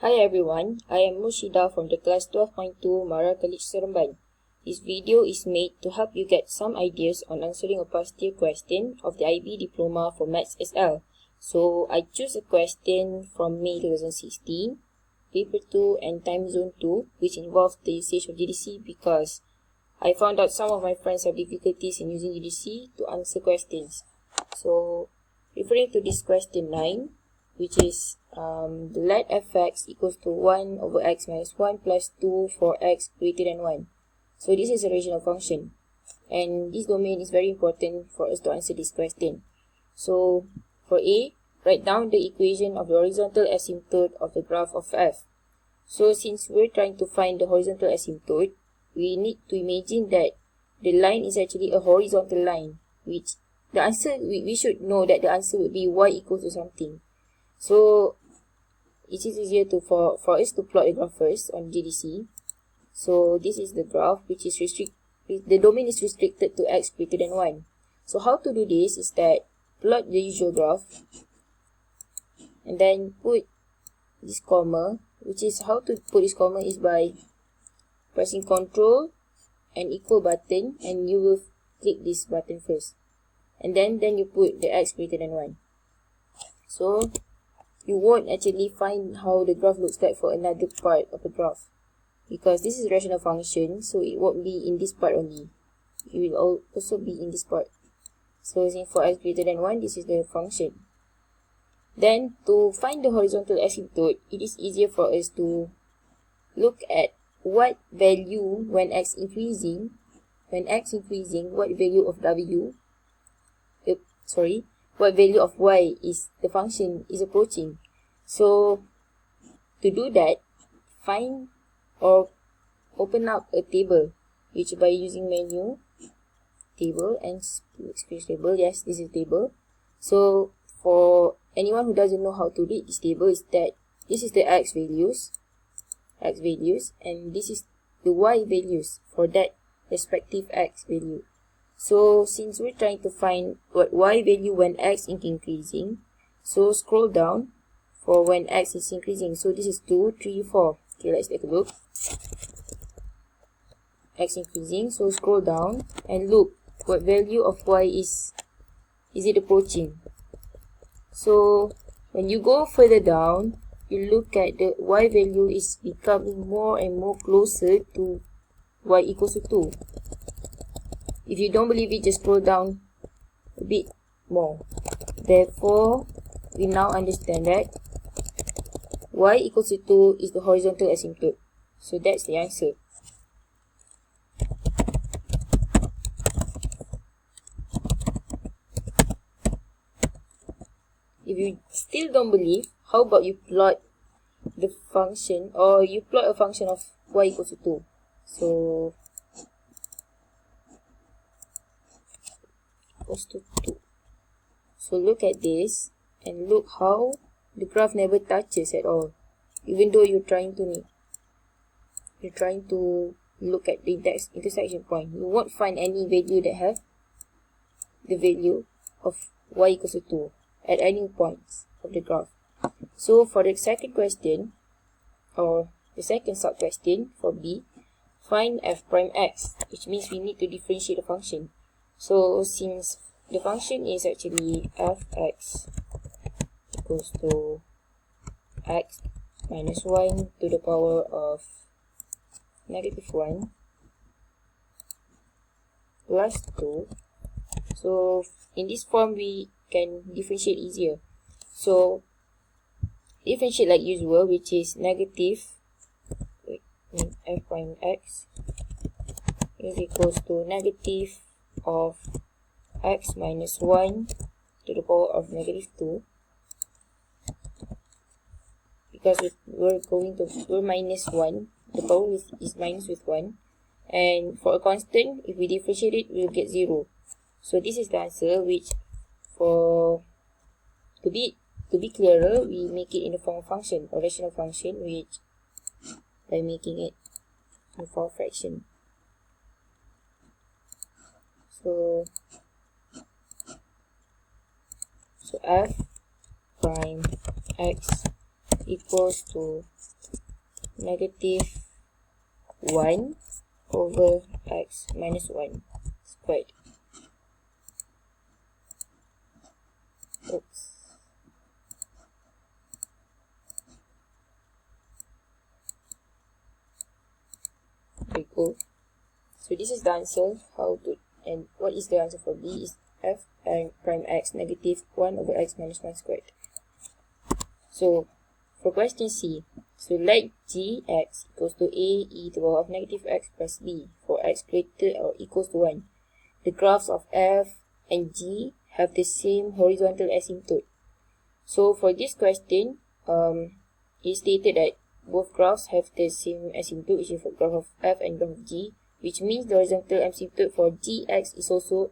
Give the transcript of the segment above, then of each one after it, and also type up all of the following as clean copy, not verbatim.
Hi everyone, I am Mushida from the class 12.2 Mara College Seremban. This video is made to help you get some ideas on answering a past year question of the IB Diploma for Maths SL. So I choose a question from May 2016, Paper 2 and Timezone 2, which involves the usage of GDC because I found out some of my friends have difficulties in using GDC to answer questions. So referring to this question 9, which is let fx equals to 1 over x minus 1 plus 2 for x greater than 1. So this is a rational function. And this domain is very important for us to answer this question. So for A, write down the equation of the horizontal asymptote of the graph of f. So since we're trying to find the horizontal asymptote, we need to imagine that the line is actually a horizontal line, which the answer, we should know that the answer would be y equals to something. So it is easier for us to plot the graph first on GDC. So this is the graph which is the domain is restricted to x greater than 1. So how to do this is that plot the usual graph and then put this comma, which is how to put this comma is by pressing Ctrl and equal button, and you will click this button first. And then you put the x greater than 1. So you won't actually find how the graph looks like for another part of the graph, because this is a rational function, so it won't be in this part only. It will also be in this part. So since for x greater than 1, this is the function. Then to find the horizontal asymptote, it is easier for us to look at what value when x increasing, what value of what value of y is the function is approaching. So to do that, find or open up a table, which by using menu, table and space table, yes, this is table. So for anyone who doesn't know how to read this table, is that this is the x values, and this is the y values for that respective x value. So since we're trying to find what y value when x is increasing, so scroll down for when x is increasing. So this is 2, 3, 4. Okay, let's take a look. X increasing, so scroll down and look what value of y is it approaching. So when you go further down, you look at the y value is becoming more and more closer to y equals to 2. If you don't believe it, just scroll down a bit more. Therefore, we now understand that y equals to 2 is the horizontal asymptote. So that's the answer. If you still don't believe, how about you plot the function, or you plot a function of y equals to 2. So equals to 2. So look at this and look how the graph never touches at all, even though you're trying to look at the intersection point. You won't find any value that have the value of y equals to 2 at any points of the graph. So for the second question, or the second sub question for B, find f prime x, which means we need to differentiate the function. So since the function is actually fx equals to x minus 1 to the power of negative 1 plus 2, so in this form we can differentiate easier. So differentiate like usual, which is negative f prime x is equals to negative of x minus 1 to the power of negative 2, because we're minus 1, the power is minus with 1, and for a constant, if we differentiate it, we'll get 0. So this is the answer, which to be clearer, we make it in the form of function, or rational function, which by making it in the form of fraction. So f prime x equals to negative 1 over x minus 1 squared. Oops. Very cool. So this is the answer. And what is the answer for B is f and prime x negative 1 over x minus 1 squared. So for question C, so let gx equals to a e to the power of negative x plus b for x greater or equals to 1. The graphs of f and g have the same horizontal asymptote. So for this question, it stated that both graphs have the same asymptote, which is for graph of f and graph of g, which means the horizontal asymptote for gx is also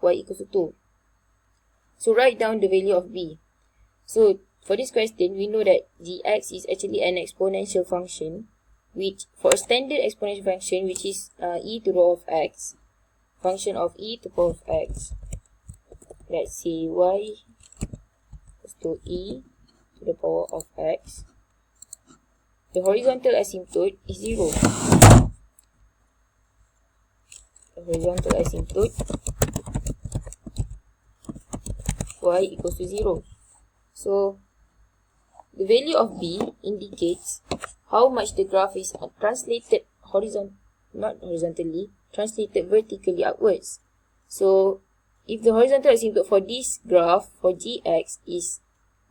y equals to 2. So write down the value of b. So for this question, we know that gx is actually an exponential function, which for a standard exponential function, which is e to the power of x, function of e to the power of x, let's say y equals to e to the power of x, the horizontal asymptote is 0. The horizontal asymptote y equals to 0. So the value of b indicates how much the graph is translated translated vertically upwards. So if the horizontal asymptote for this graph for gx is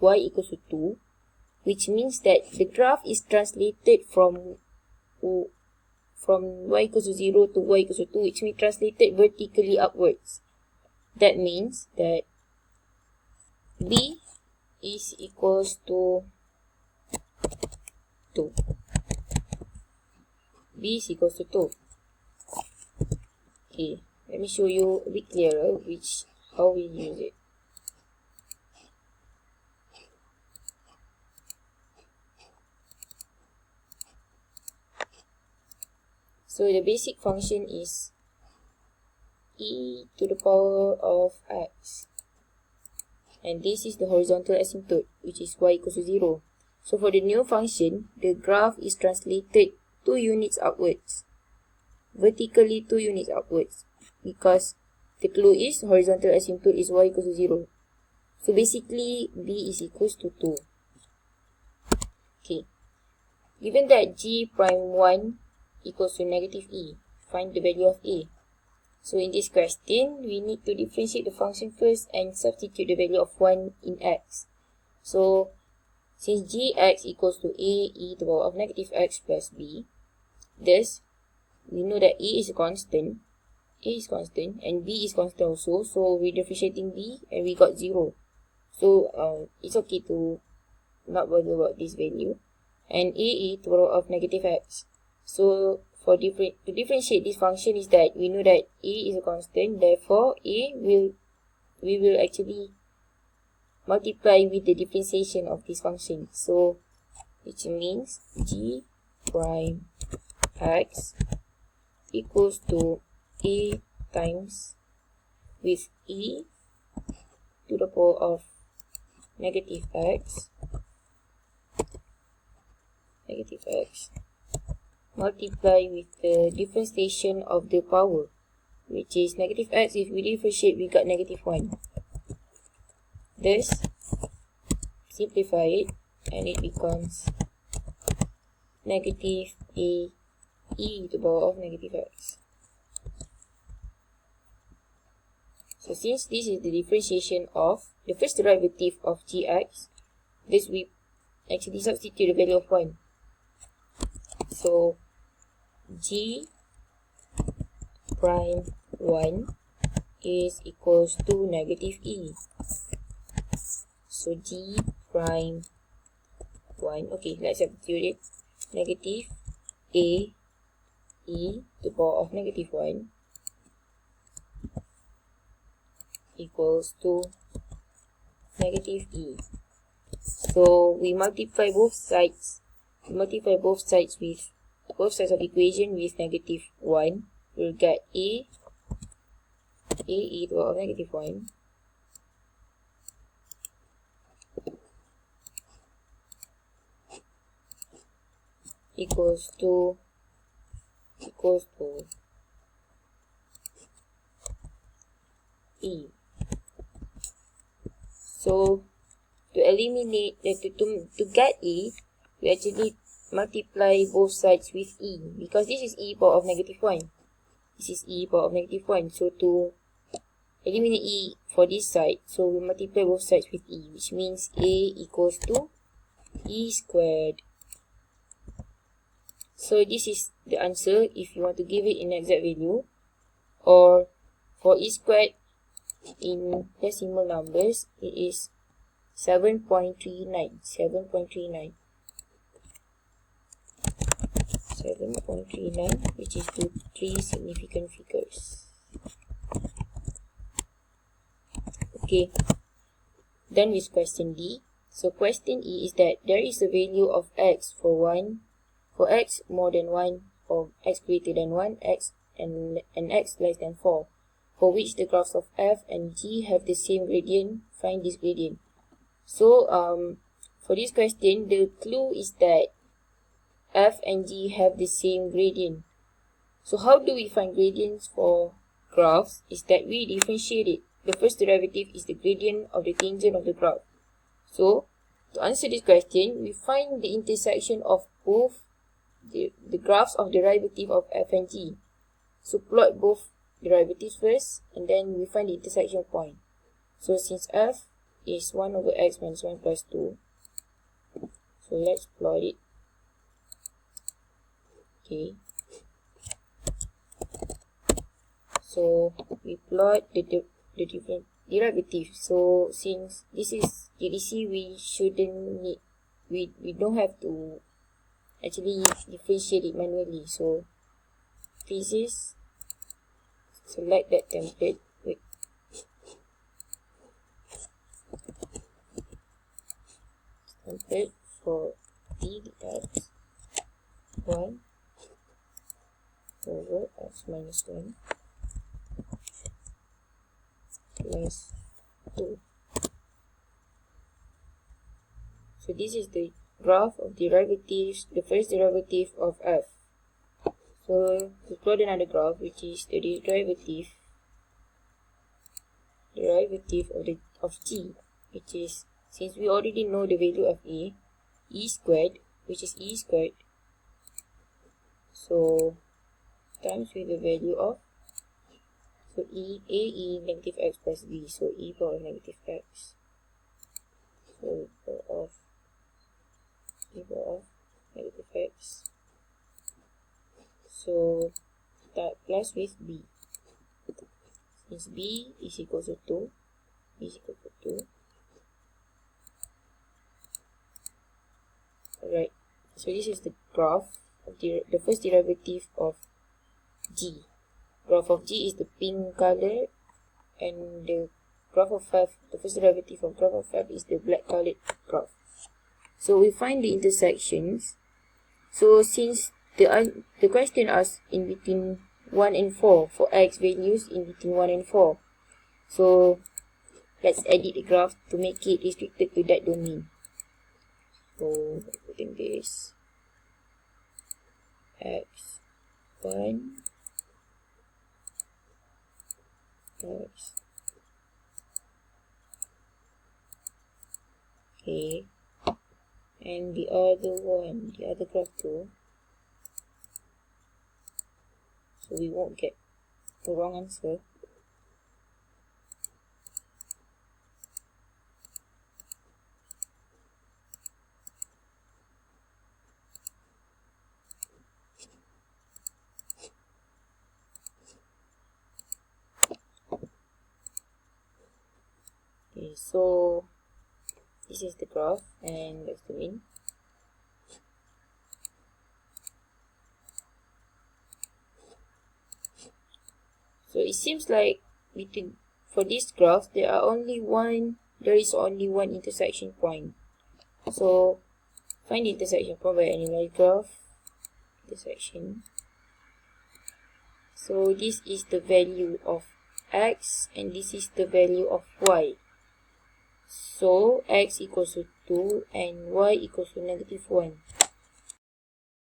y equals to 2, which means that the graph is translated from y equals to 0 to y equals to 2, which means translated vertically upwards. That means that b is equals to 2. B is equals to 2. Okay, let me show you a bit clearer how we use it. So the basic function is e to the power of x. And this is the horizontal asymptote, which is y equals to 0. So for the new function, the graph is translated 2 units upwards. Vertically 2 units upwards. Because the clue is horizontal asymptote is y equals to 0. So basically, b is equals to 2. Okay. Given that g prime 1 equals to negative e, find the value of a. So in this question, we need to differentiate the function first and substitute the value of 1 in x. So since gx equals to a e to the power of negative x plus b, thus we know that a is constant, and b is constant also. So we're differentiating b and we got 0. So it's okay to not bother about this value. And a e to the power of negative x. So to differentiate this function is that we know that a is a constant, therefore we will actually multiply with the differentiation of this function. So which means g prime x equals to a times with e to the power of negative x multiply with the differentiation of the power, which is negative x. If we differentiate, we got negative 1. Thus, simplify it, and it becomes negative a e to the power of negative x. So since this is the differentiation of the first derivative of gx, this we actually substitute the value of 1. So g prime 1 is equals to negative e. So g prime 1, okay, let's substitute it. Negative a e to the power of negative 1 equals to negative e. So we multiply both sides. With both sides of the equation with negative 1. We'll get a e to the power of negative 1 equals to E. So to eliminate to get E, we actually multiply both sides with E, because this is E power of negative 1. This is E power of negative 1. So to eliminate E for this side, so we multiply both sides with E, which means A equals to E squared. So this is the answer if you want to give it in exact value, or for E squared in decimal numbers, it is 7.39. 7.39, which is to 3 significant figures. Okay, done with question D. So question E is that there is a value of x for x more than 1, or x greater than 1, x and x less than 4, for which the graphs of f and g have the same gradient. Find this gradient. So for this question, the clue is that f and g have the same gradient. So how do we find gradients for graphs? Is that we differentiate it. The first derivative is the gradient of the tangent of the graph. So to answer this question, we find the intersection of both the graphs of derivative of f and g. So plot both derivatives first, and then we find the intersection point. So since f is 1 over x minus 1 plus 2, so let's plot it. Okay, so we plot the different derivatives. So since this is GDC, we shouldn't need, we don't have to actually differentiate it manually. So thesis, select that template. Wait, template for dx 1 over x minus 1 plus 2. So this is the graph of derivatives, the first derivative of f. So we plot another graph, which is the derivative of g, which is, since we already know the value of a, e squared, which is e squared, so times with the value of, so ae negative x plus b, so e power of negative x, so e power of negative x, so that plus with b, since b is equal to 2, alright. So this is the graph of the first derivative of g. Graph of g is the pink color, and the graph of f, the first derivative of graph of f, is the black colored graph. So we find the intersections. So since the question asks in between 1 and 4, for x values in between 1 and 4, so let's edit the graph to make it restricted to that domain. So putting this x1 x, okay, and the other graph too, so we won't get the wrong answer. Okay, so this is the graph, and let's zoom in. So it seems like for this graph there is only one intersection point. So find the intersection point by analyze graph intersection. So this is the value of x, and this is the value of y. So x equals to 2 and y equals to negative 1.